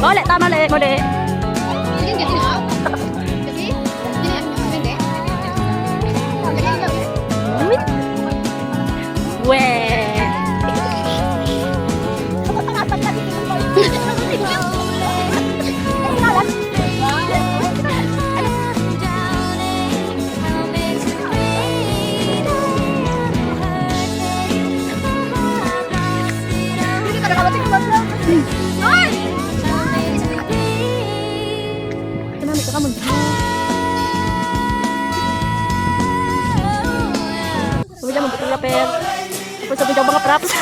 Mali, tama mali, mali. Sige, ganyan na. Kasi, hindi. Weh. Sabi mo betul lapel. Tapos sabi daw mga props.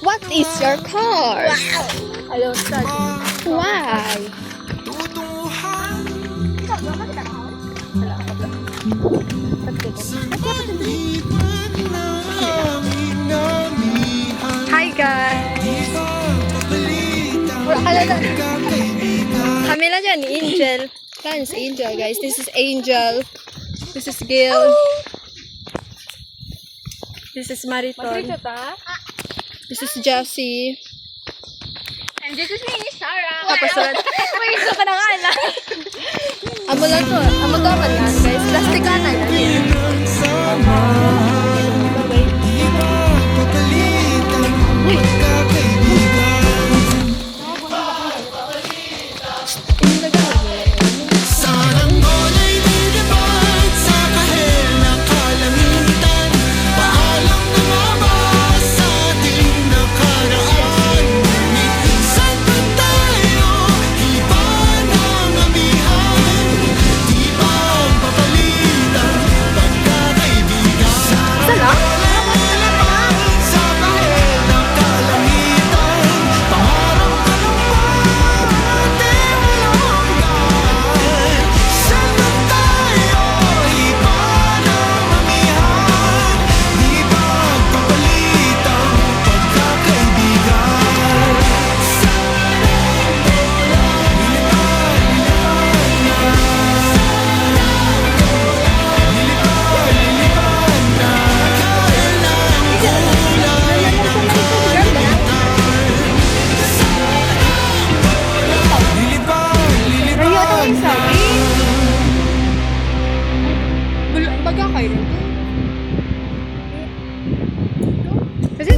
What is your car? Ayaw, start. Why? Hi guys! Kami lang dyan, Angel. Yan, si Angel, guys. This is Angel. This is Gil. This is Mariton. This is Jessie. And this is me, Sarah. Tapos ulit. Wait, so ka na nga lang. Amo lang to. Amo to man yan, guys. Plastic na yan. Sa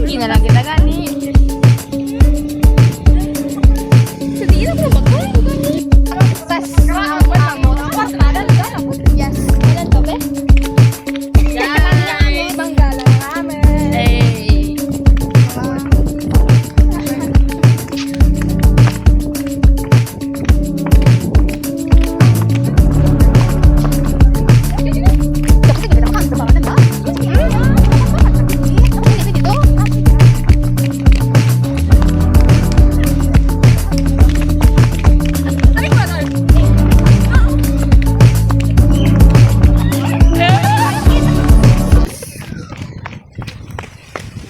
Hindi na lang kita gani. Sabi na ko Tas, yes. Walang kape? Yan. Banggalan namin. Hey.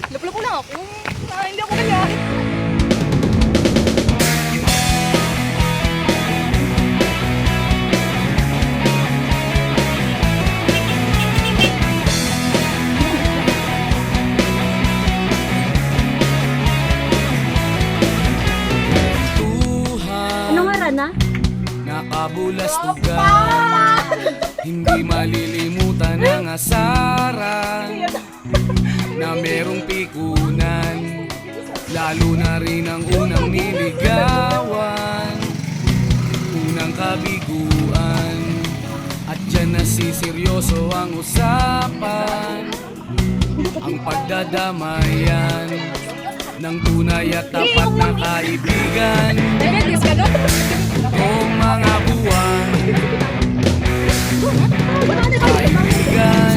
Lup-lup lang ako. Hindi ako kaya. Anong nga na? Nakabulas tugan, hindi malilimutan ang asaran na merong pikunan, lalo na rin ang unang niligawan, unang kabiguan, at dyan nasiseryoso ang usapan, ang pagdadamayan ng tunay at tapat na kaibigan. Diabetes ka, no? Kung mga buwan, kaibigan,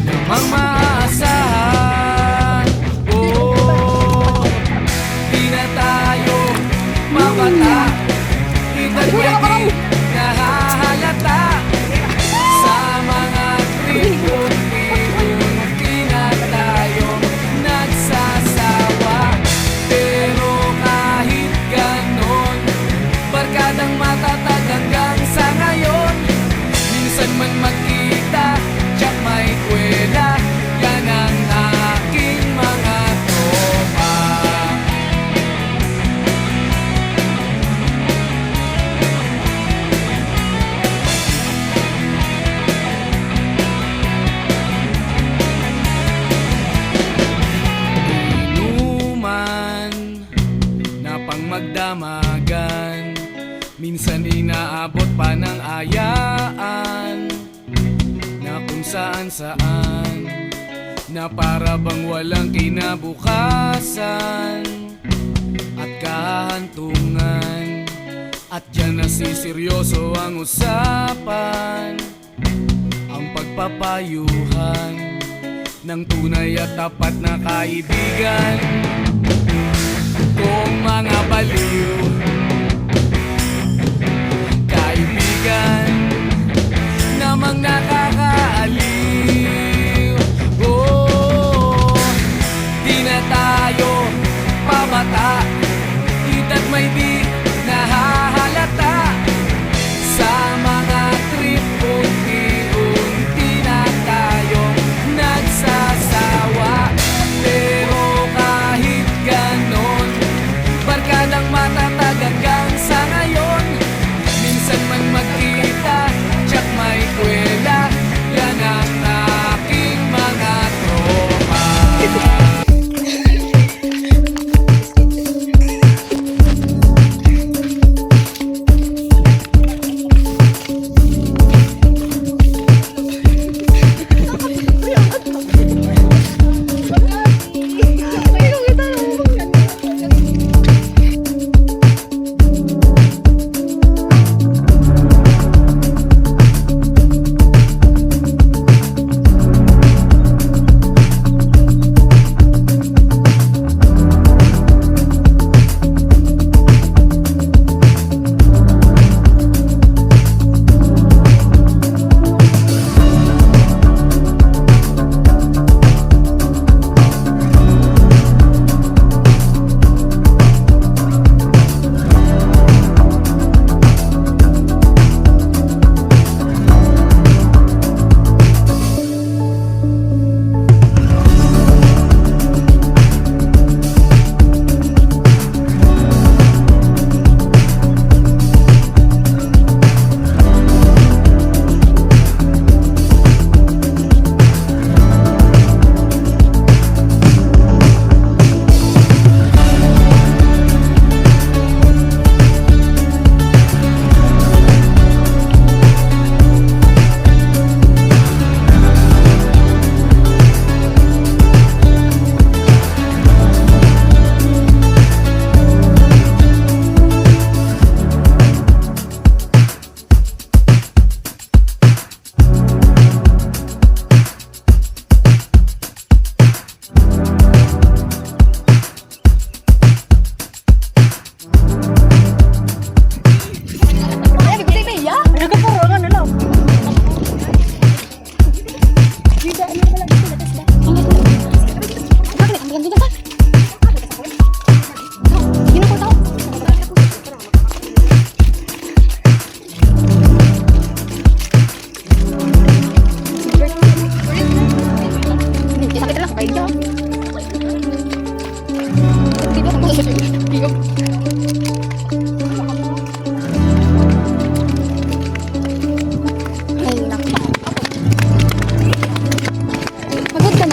namang maaasahan. Oh, di na tayo mabata, ito'y pwede nahahalata sa mga tribun-tribun. Di na tayo nagsasawa, pero kahit ganon, barkadang matatag hanggang sa ngayon. Minsan man magkita, tiyak may kwela, yan ang aking mga tropa. Inuman na pang magdamagan, minsan inaabot pa ng ayaan, na kung saan-saan, na para bang walang kinabukasan at kahantungan. At dyan nasiseryoso ang usapan, ang pagpapayuhan ng tunay at tapat na kaibigan. Kung mga baliw, kaibigan, namang nakakaaliw. Oh, di na tayo pabata, ita't may di nahahalata sa mga trip. Unti-unti na tayo nagsasawa, pero kahit ganon, barkadang matatag hanggang sa ngayon. Minsan man magkita, tiyak may kwela,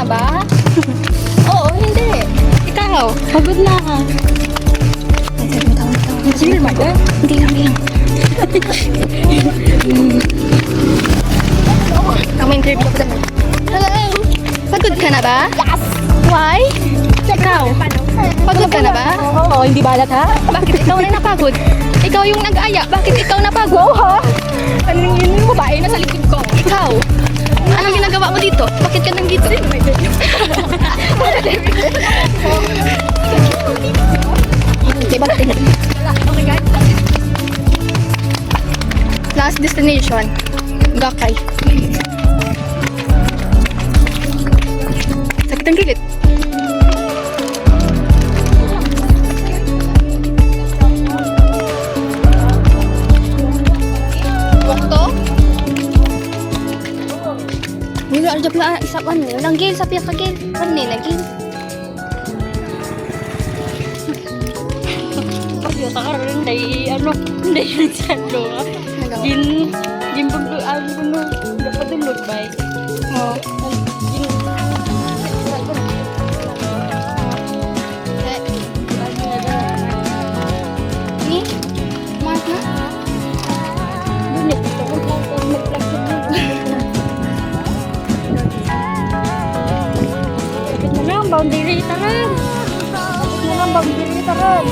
ba? Oo, hindi. Ikaw. Pagod na ka. Sige, Marga. Hindi lang, hindi lang. Ako interview ko naman. Hello. Pagod ka na ba? Yes. Why? Ikaw. Pagod ka na ba? Oo, hindi balat ha? Bakit ikaw na napagod? Ikaw yung nag-aaya. Bakit ikaw napagod? Ha? Anong yun yung babae na sa likod ko? Ikaw. Anong ginagawa mo dito? Bakit ka nandito? Okay, bakit hindi? Okay, guys. Last destination. Gakay. Sakit ang gilid. Wakto? Wala aja pala isa pa no. Langgil sa piyak kagil. Ano nagil? Pagyo ta karon day ano, day sando. Gin pagduan ko no. Dapat tulog bay. Oh. Gin Ni? Mas na? Bunit ko kung mag-plug sa Sakit na lang, boundary taran. Sakit na lang, boundary taran.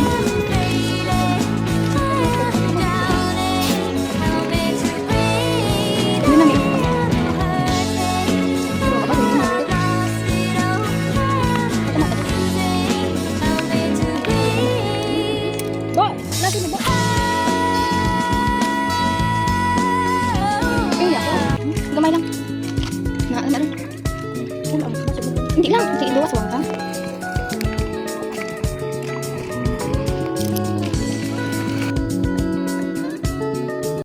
Ano na mi? Boy, lagi na ba? Eh, ako. Gamay lang. Na, ano rin? Wala, masuk. Hindi lang, kasi iluwas wang ka.